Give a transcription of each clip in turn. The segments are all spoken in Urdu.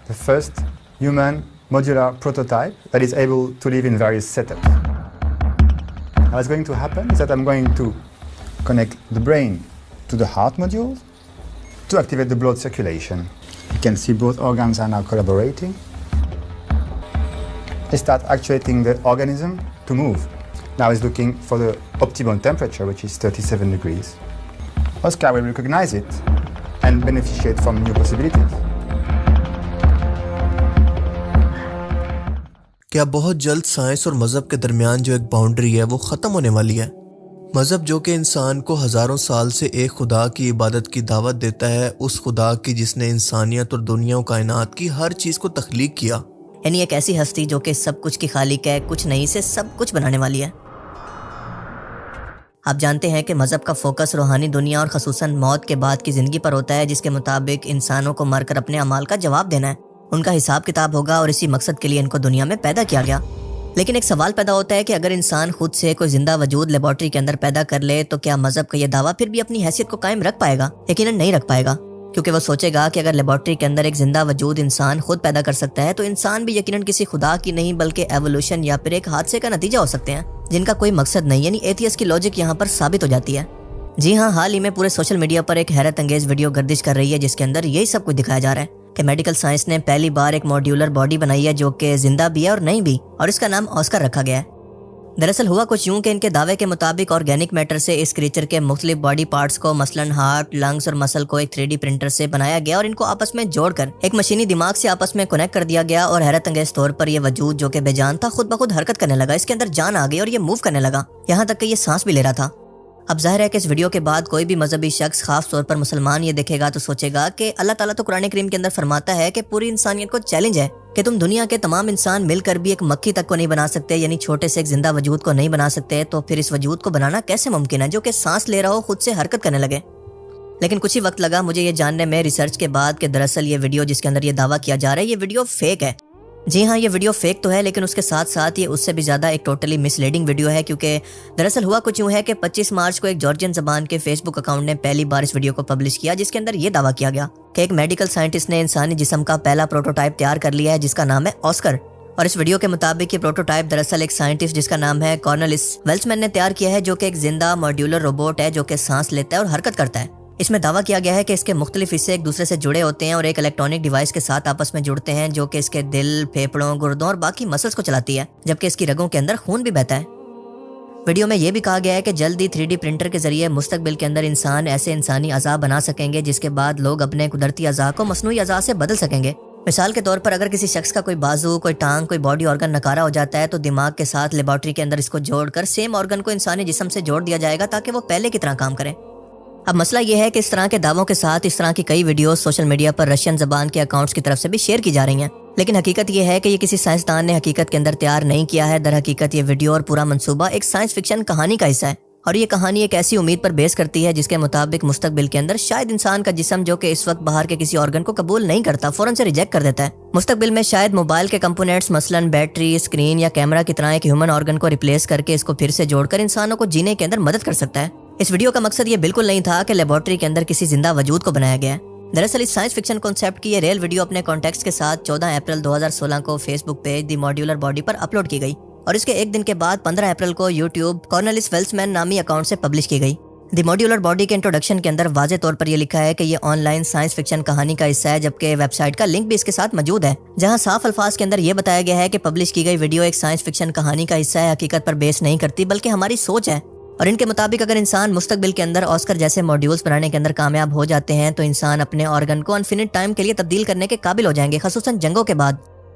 the first human modular prototype that is able to live in various setups. Now what's going to happen is that I'm going to connect the brain to the heart modules to activate the blood circulation. You can see both organs are now collaborating. They start actuating the organism to move. Now it's looking for the optimal temperature, which is 37 degrees. Oscar will recognize it and beneficiate from new possibilities. کیا بہت جلد سائنس اور مذہب کے درمیان جو ایک باؤنڈری ہے وہ ختم ہونے والی ہے؟ مذہب جو کہ انسان کو ہزاروں سال سے ایک خدا کی عبادت کی دعوت دیتا ہے، اس خدا کی جس نے انسانیت اور دنیا و کائنات کی ہر چیز کو تخلیق کیا، یعنی ایک ایسی ہستی جو کہ سب کچھ کی خالق ہے، کچھ نہیں سے سب کچھ بنانے والی ہے۔ آپ جانتے ہیں کہ مذہب کا فوکس روحانی دنیا اور خصوصاً موت کے بعد کی زندگی پر ہوتا ہے، جس کے مطابق انسانوں کو مر کر اپنے اعمال کا جواب دینا ہے، ان کا حساب کتاب ہوگا، اور اسی مقصد کے لیے ان کو دنیا میں پیدا کیا گیا۔ لیکن ایک سوال پیدا ہوتا ہے کہ اگر انسان خود سے کوئی زندہ وجود لیبارٹری کے اندر پیدا کر لے تو کیا مذہب کا یہ دعویٰ پھر بھی اپنی حیثیت کو قائم رکھ پائے گا؟ یقیناً نہیں رکھ پائے گا، کیونکہ وہ سوچے گا کہ اگر لیبارٹری کے اندر ایک زندہ وجود انسان خود پیدا کر سکتا ہے تو انسان بھی یقیناً کسی خدا کی نہیں بلکہ ایوولوشن یا پھر ایک حادثے کا نتیجہ ہو سکتے ہیں جن کا کوئی مقصد نہیں، یعنی ایتھیس کی لاجک یہاں پر ثابت ہو جاتی ہے۔ جی ہاں، حال ہی میں پورے سوشل میڈیا پر ایک حیرت انگیز ویڈیو گردش کر رہی ہے جس کے اندر یہی سب کچھ دکھایا جا رہا ہے کہ میڈیکل سائنس نے پہلی بار ایک ماڈیولر باڈی بنائی ہے جو کہ زندہ بھی ہے اور نہیں بھی، اور اس کا نام آسکر رکھا گیا ہے۔ دراصل ہوا کچھ یوں کہ ان کے دعوے کے مطابق آرگینک میٹر سے اس کریچر کے مختلف باڈی پارٹس کو مثلاً ہارٹ، لنگز اور مسل کو ایک 3D پرنٹر سے بنایا گیا اور ان کو آپس میں جوڑ کر ایک مشینی دماغ سے آپس میں کنیکٹ کر دیا گیا، اور حیرت انگیز طور پر یہ وجود جو کہ بے جان تھا خود بخود حرکت کرنے لگا، اس کے اندر جان آ گئی اور یہ موو کرنے لگا، یہاں تک کہ یہ سانس بھی لے رہا تھا۔ اب ظاہر ہے کہ اس ویڈیو کے بعد کوئی بھی مذہبی شخص، خاص طور پر مسلمان، یہ دیکھے گا تو سوچے گا کہ اللہ تعالیٰ تو قرآن کریم کے اندر فرماتا ہے کہ پوری انسانیت کو چیلنج ہے کہ تم دنیا کے تمام انسان مل کر بھی ایک مکھی تک کو نہیں بنا سکتے، یعنی چھوٹے سے ایک زندہ وجود کو نہیں بنا سکتے، تو پھر اس وجود کو بنانا کیسے ممکن ہے جو کہ سانس لے رہا ہو، خود سے حرکت کرنے لگے۔ لیکن کچھ ہی وقت لگا مجھے یہ جاننے میں ریسرچ کے بعد کہ دراصل یہ ویڈیو جس کے اندر یہ دعویٰ کیا جا رہا ہے یہ ویڈیو فیک ہے۔ جی ہاں، یہ ویڈیو فیک تو ہے، لیکن اس کے ساتھ ساتھ یہ اس سے بھی زیادہ ایک ٹوٹلی مس لیڈنگ ویڈیو ہے، کیونکہ دراصل ہوا کچھ یوں ہے کہ 25 مارچ کو ایک جارجین زبان کے فیس بک اکاؤنٹ نے پہلی بار اس ویڈیو کو پبلش کیا جس کے اندر یہ دعویٰ کیا گیا کہ ایک میڈیکل سائنٹسٹ نے انسانی جسم کا پہلا پروٹوٹائپ تیار کر لیا ہے جس کا نام ہے آسکر، اور اس ویڈیو کے مطابق یہ پروٹوٹائپ دراصل ایک سائنٹسٹ جس کا نام ہے کارنلس ویلسمین نے تیار کیا ہے، جو کہ ایک زندہ ماڈیولر روبوٹ ہے جو کہ سانس لیتا ہے اور حرکت کرتا ہے۔ اس میں دعویٰ کیا گیا ہے کہ اس کے مختلف حصے ایک دوسرے سے جڑے ہوتے ہیں اور ایک الیکٹرانک ڈیوائس کے ساتھ آپس میں جڑتے ہیں جو کہ اس کے دل، پھیپھڑوں، گردوں اور باقی مسلز کو چلاتی ہے، جبکہ اس کی رگوں کے اندر خون بھی بہتا ہے۔ ویڈیو میں یہ بھی کہا گیا ہے کہ جلد ہی 3D پرنٹر کے ذریعے مستقبل کے اندر انسان ایسے انسانی اعضاء بنا سکیں گے جس کے بعد لوگ اپنے قدرتی اعضاء کو مصنوعی اعضاء سے بدل سکیں گے۔ مثال کے طور پر اگر کسی شخص کا کوئی بازو، کوئی ٹانگ، کوئی باڈی آرگن نکارا ہو جاتا ہے تو دماغ کے ساتھ لیبارٹری کے اندر اس کو جوڑ کر سیم آرگن کو انسانی جسم سے جوڑ دیا جائے گا تاکہ وہ پہلے کی طرح کام کرے۔ اب مسئلہ یہ ہے کہ اس طرح کے دعووں کے ساتھ اس طرح کی کئی ویڈیوز سوشل میڈیا پر رشین زبان کے اکاؤنٹس کی طرف سے بھی شیئر کی جا رہی ہیں، لیکن حقیقت یہ ہے کہ یہ کسی سائنسدان نے حقیقت کے اندر تیار نہیں کیا ہے۔ در حقیقت یہ ویڈیو اور پورا منصوبہ ایک سائنس فکشن کہانی کا حصہ ہے، اور یہ کہانی ایک ایسی امید پر بیس کرتی ہے جس کے مطابق مستقبل کے اندر شاید انسان کا جسم جو کہ اس وقت باہر کے کسی آرگن کو قبول نہیں کرتا فوراً سے ریجیکٹ کر دیتا ہے، مستقبل میں شاید موبائل کے کمپوننٹس مثلاً بیٹری، اسکرین یا کیمرہ کی طرح ایک ہیومن آرگن کو ریپلیس کر کے اس کو پھر سے جوڑ کر انسانوں کو جینے کے اندر مدد کر سکتا ہے۔ اس ویڈیو کا مقصد یہ بالکل نہیں تھا کہ لیبارٹری کے اندر کسی زندہ وجود کو بنایا گیا ہے۔ دراصل اس سائنس فکشن کانسیپٹ کی یہ ریئل ویڈیو اپنے کانٹیکسٹ کے ساتھ 14 اپریل 2016 کو فیس بک پیج دی ماڈیولر باڈی پر اپلوڈ کی گئی، اور اس کے ایک دن کے بعد 15 اپریل کو یوٹیوب کارنلس ویلسمین نامی اکاؤنٹ سے پبلش کی گئی۔ دی ماڈیولر باڈی کے انٹروڈکشن کے اندر واضح طور پر یہ لکھا ہے کہ یہ آن لائن سائنس فکشن کہانی کا حصہ ہے، جبکہ ویب سائٹ کا لنک بھی اس کے ساتھ موجود ہے جہاں صاف الفاظ کے اندر یہ بتایا گیا ہے کہ پبلش کی گئی ویڈیو ایک سائنس فکشن کہانی کا حصہ ہے، حقیقت پر بیس نہیں کرتی بلکہ ہماری سوچ ہے، اور ان کے مطابق اگر انسان مستقبل کے اندر آسکر جیسے ماڈیولز بنانے کے اندر کامیاب ہو جاتے ہیں تو انسان اپنے آرگن کو انفینٹ ٹائم کے لیے تبدیل کرنے کے قابل ہو جائیں گے، خصوصاً جنگوں کے بعد۔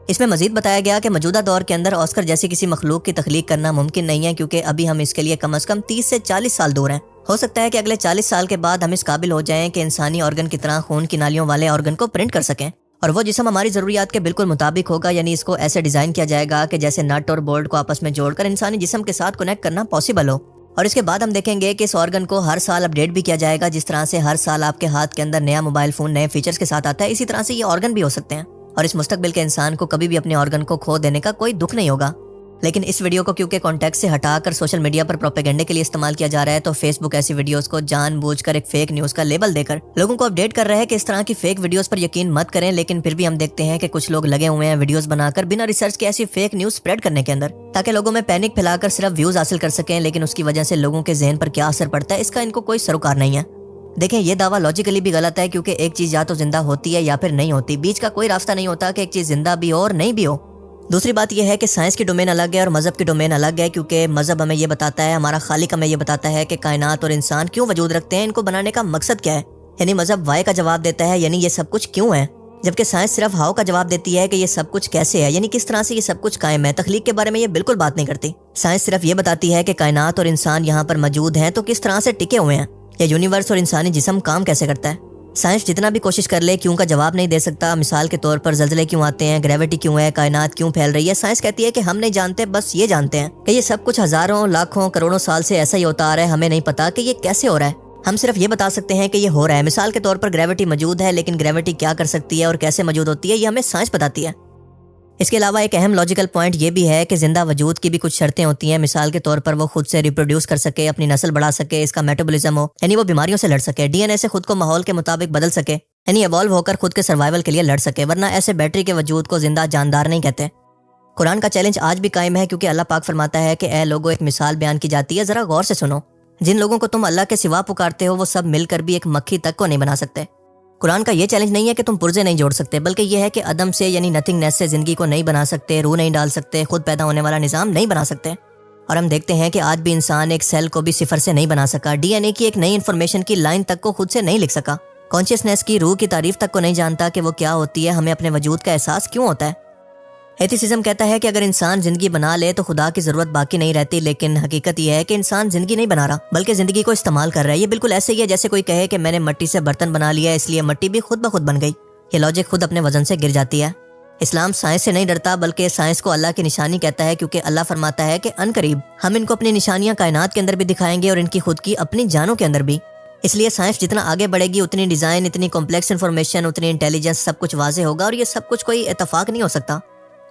اس میں مزید بتایا گیا کہ موجودہ دور کے اندر آسکر جیسی کسی مخلوق کی تخلیق کرنا ممکن نہیں ہے، کیونکہ ابھی ہم اس کے لیے کم از کم 30 سے 40 سال دور ہیں۔ ہو سکتا ہے کہ اگلے 40 سال کے بعد ہم اس قابل ہو جائیں کہ انسانی آرگن کی طرح خون کی نالیوں والے آرگن کو پرنٹ کر سکیں، اور وہ جسم ہماری ضروریات کے بالکل مطابق ہوگا، یعنی اس کو ایسے ڈیزائن کیا جائے گا کہ جیسے نٹ اور بولٹ کو آپس میں جوڑ کر انسانی جسم کے ساتھ کنیکٹ کرنا پاسبل ہو، اور اس کے بعد ہم دیکھیں گے کہ اس آرگن کو ہر سال اپڈیٹ بھی کیا جائے گا، جس طرح سے ہر سال آپ کے ہاتھ کے اندر نیا موبائل فون نئے فیچرز کے ساتھ آتا ہے، اسی طرح سے یہ آرگن بھی ہو سکتے ہیں، اور اس مستقبل کے انسان کو کبھی بھی اپنے آرگن کو کھو دینے کا کوئی دکھ نہیں ہوگا۔ لیکن اس ویڈیو کو کیونکہ کانٹیکٹ سے ہٹا کر سوشل میڈیا پر پروپیگنڈے کے لیے استعمال کیا جا رہا ہے تو فیس بک ایسی ویڈیوز کو جان بوجھ کر ایک فیک نیوز کا لیبل دے کر لوگوں کو اپڈیٹ کر رہا ہے کہ اس طرح کی فیک ویڈیوز پر یقین مت کریں. لیکن پھر بھی ہم دیکھتے ہیں کہ کچھ لوگ لگے ہوئے ہیں ویڈیوز بنا کر بنا ریسرچ کے ایسی فیک نیوز اسپریڈ کرنے کے اندر تاکہ لوگوں میں پینک پھیلا کر صرف ویوز حاصل کر سکیں. لیکن اس کی وجہ سے لوگوں کے ذہن پر کیا اثر پڑتا ہے اس کا ان کو کوئی سروکار نہیں ہے. دیکھیں یہ دعویٰ لاجیکلی بھی غلط ہے کیونکہ ایک چیز یا تو زندہ ہوتی ہے یا پھر نہیں ہوتی. بیچ کا کوئی راستہ نہیں ہوتا کہ ایک چیز زندہ بھی ہو اور نہیں بھی ہو. دوسری بات یہ ہے کہ سائنس کی ڈومین الگ ہے اور مذہب کی ڈومین الگ ہے کیونکہ مذہب ہمیں یہ بتاتا ہے, ہمارا خالق ہمیں یہ بتاتا ہے کہ کائنات اور انسان کیوں وجود رکھتے ہیں, ان کو بنانے کا مقصد کیا ہے. یعنی مذہب وائی کا جواب دیتا ہے یعنی یہ سب کچھ کیوں ہے, جبکہ سائنس صرف ہاؤ کا جواب دیتی ہے کہ یہ سب کچھ کیسے ہے, یعنی کس طرح سے یہ سب کچھ قائم ہے. تخلیق کے بارے میں یہ بالکل بات نہیں کرتی. سائنس صرف یہ بتاتی ہے کہ کائنات اور انسان یہاں پر موجود ہیں تو کس طرح سے ٹکے ہوئے ہیں, یا یونیورس اور انسانی جسم کام کیسے کرتا ہے. سائنس جتنا بھی کوشش کر لے کیوں کا جواب نہیں دے سکتا. مثال کے طور پر زلزلے کیوں آتے ہیں, گریوٹی کیوں ہے, کائنات کیوں پھیل رہی ہے. سائنس کہتی ہے کہ ہم نہیں جانتے, بس یہ جانتے ہیں کہ یہ سب کچھ ہزاروں لاکھوں کروڑوں سال سے ایسا ہی ہوتا آ رہا ہے. ہمیں نہیں پتا کہ یہ کیسے ہو رہا ہے, ہم صرف یہ بتا سکتے ہیں کہ یہ ہو رہا ہے. مثال کے طور پر گریوٹی موجود ہے لیکن گریوٹی کیا کر سکتی ہے اور کیسے موجود ہوتی ہے یہ ہمیں سائنس بتاتی ہے. اس کے علاوہ ایک اہم لاجیکل پوائنٹ یہ بھی ہے کہ زندہ وجود کی بھی کچھ شرطیں ہوتی ہیں. مثال کے طور پر وہ خود سے ریپروڈیوس کر سکے, اپنی نسل بڑھا سکے, اس کا میٹابولزم ہو یعنی وہ بیماریوں سے لڑ سکے, ڈی این اے سے خود کو ماحول کے مطابق بدل سکے یعنی ایوالو ہو کر خود کے سروائیول کے لیے لڑ سکے. ورنہ ایسے بیٹری کے وجود کو زندہ جاندار نہیں کہتے. قرآن کا چیلنج آج بھی قائم ہے کیونکہ اللہ پاک فرماتا ہے کہ اے لوگوں ایک مثال بیان کی جاتی ہے, ذرا غور سے سنو. جن لوگوں کو تم اللہ کے سوا پکارتے ہو وہ سب مل کر بھی ایک مکھی تک کو نہیں بنا سکتے. قرآن کا یہ چیلنج نہیں ہے کہ تم پرزے نہیں جوڑ سکتے, بلکہ یہ ہے کہ عدم سے یعنی نتھنگنیس سے زندگی کو نہیں بنا سکتے, روح نہیں ڈال سکتے, خود پیدا ہونے والا نظام نہیں بنا سکتے. اور ہم دیکھتے ہیں کہ آج بھی انسان ایک سیل کو بھی صفر سے نہیں بنا سکا, ڈی این اے کی ایک نئی انفارمیشن کی لائن تک کو خود سے نہیں لکھ سکا, کانشیسنیس کی روح کی تعریف تک کو نہیں جانتا کہ وہ کیا ہوتی ہے, ہمیں اپنے وجود کا احساس کیوں ہوتا ہے. ایتھیسزم کہتا ہے کہ اگر انسان زندگی بنا لے تو خدا کی ضرورت باقی نہیں رہتی, لیکن حقیقت یہ ہے کہ انسان زندگی نہیں بنا رہا بلکہ زندگی کو استعمال کر رہا ہے. یہ بالکل ایسے ہی ہے جیسے کوئی کہے کہ میں نے مٹی سے برتن بنا لیا اس لیے مٹی بھی خود بخود بن گئی. یہ لاجک خود اپنے وزن سے گر جاتی ہے. اسلام سائنس سے نہیں ڈرتا بلکہ سائنس کو اللہ کی نشانی کہتا ہے کیونکہ اللہ فرماتا ہے کہ عنقریب ہم ان کو اپنی نشانیاں کائنات کے اندر بھی دکھائیں گے اور ان کی خود کی اپنی جانوں کے اندر بھی. اس لیے سائنس جتنا آگے بڑھے گی اتنی ڈیزائن, اتنی کمپلیکس انفارمیشن, اتنی انٹیلیجنس, سب کچھ واضح ہوگا. اور یہ سب کچھ کوئی اتفاق نہیں ہو سکتا.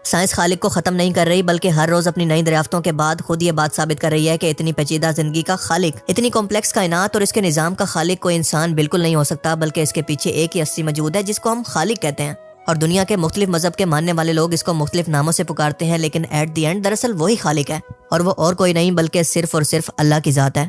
سائنس خالق کو ختم نہیں کر رہی بلکہ ہر روز اپنی نئی دریافتوں کے بعد خود یہ بات ثابت کر رہی ہے کہ اتنی پیچیدہ زندگی کا خالق, اتنی کمپلیکس کائنات اور اس کے نظام کا خالق کوئی انسان بالکل نہیں ہو سکتا, بلکہ اس کے پیچھے ایک ہی ہستی موجود ہے جس کو ہم خالق کہتے ہیں. اور دنیا کے مختلف مذہب کے ماننے والے لوگ اس کو مختلف ناموں سے پکارتے ہیں, لیکن ایٹ دی اینڈ دراصل وہی خالق ہے اور وہ اور کوئی نہیں بلکہ صرف اور صرف اللہ کی ذات ہے.